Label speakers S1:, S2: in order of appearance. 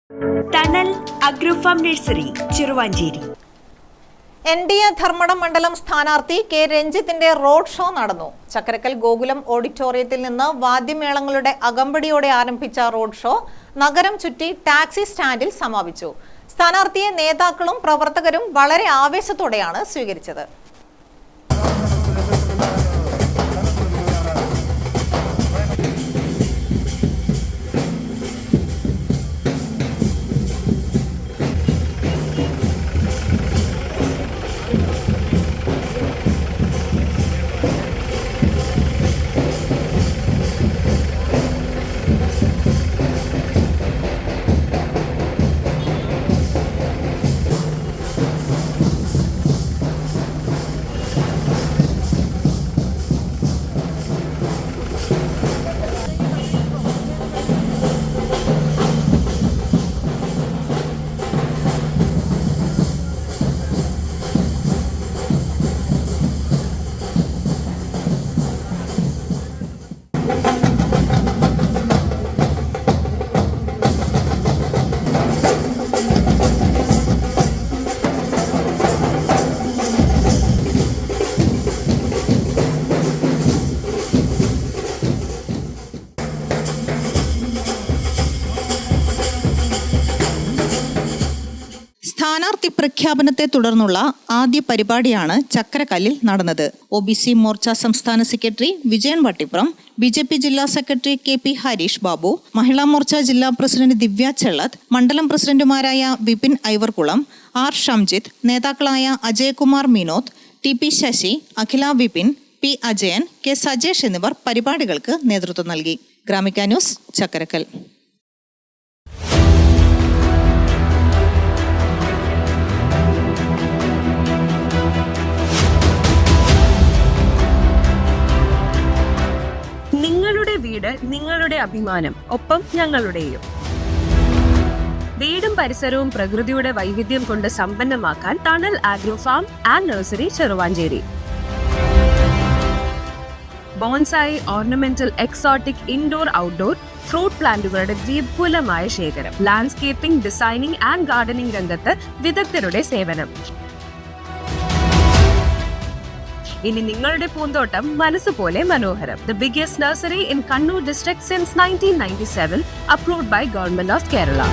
S1: Tunnel agro farm nursery Cheruvancheri.
S2: NDA Dharmadam മണ്ഡലം സ്ഥാനാർത്ഥി K രഞ്ജിത്തിന്റെ road show നടന്നു. ചക്കരക്കൽ ഗോകുലം ഓഡിറ്റോറിയത്തിൽ നിന്ന് വാദ്യമേളങ്ങളുടെ അകമ്പടിയോടെ ആരംഭിച്ച റോഡ് ഷോ നഗരം ചുറ്റി ടാക്സി സ്റ്റാൻഡിൽ സമാപിച്ചു. സ്ഥാനാർത്ഥിയെ നേതാക്കളും പ്രവർത്തകരും വളരെ ആവേശത്തോടെയാണ് സ്വീകരിച്ചത്. സ്ഥാനാർത്ഥി പ്രഖ്യാപനത്തെ തുടർന്നുള്ള ആദ്യ പരിപാടിയാണ് ചക്കരക്കല്ലിൽ നടന്നത്. OBC മോർച്ച സംസ്ഥാന സെക്രട്ടറി വിജയൻ വട്ടിപ്പുറം, BJP ജില്ലാ സെക്രട്ടറി KP ഹരീഷ് ബാബു, മഹിളാ മോർച്ച ജില്ലാ പ്രസിഡന്റ് ദിവ്യ ചെള്ളത്ത്, മണ്ഡലം പ്രസിഡന്റുമാരായ വിപിൻ ഐവർകുളം, R ഷംജിത്ത്, നേതാക്കളായ അജയകുമാർ മീനോത്ത്, TP ശശി, അഖില വിപിൻ, P അജയൻ, K സജേഷ് എന്നിവർ പരിപാടികൾക്ക് നേതൃത്വം നൽകി. ഗ്രാമിക ന്യൂസ്, ചക്കരക്കൽ.
S1: നിങ്ങളുടെ വീട് നിങ്ങളുടെ അഭിമാനം, ഒപ്പം ഞങ്ങളുടെയും. വീടും പരിസരവും പ്രകൃതിയുടെ വൈവിധ്യം കൊണ്ട് സമ്പന്നമാക്കാൻ tunnel agro farm and nursery Cheruvanchery. Bonsai, ornamental, exotic, indoor, outdoor fruit പ്ലാന്റുകളുടെ വിപുലമായ ശേഖരം. ലാൻഡ്സ്കേപ്പിംഗ്, ഡിസൈനിംഗ് ആൻഡ് ഗാർഡനിംഗ് രംഗത്ത് വിദഗ്ധരുടെ സേവനം. ഇനി നിങ്ങളുടെ പൂന്തോട്ടം മനസ്സുപോലെ മനോഹരം. The biggest nursery in Kannur district since 1997, approved by Government of Kerala.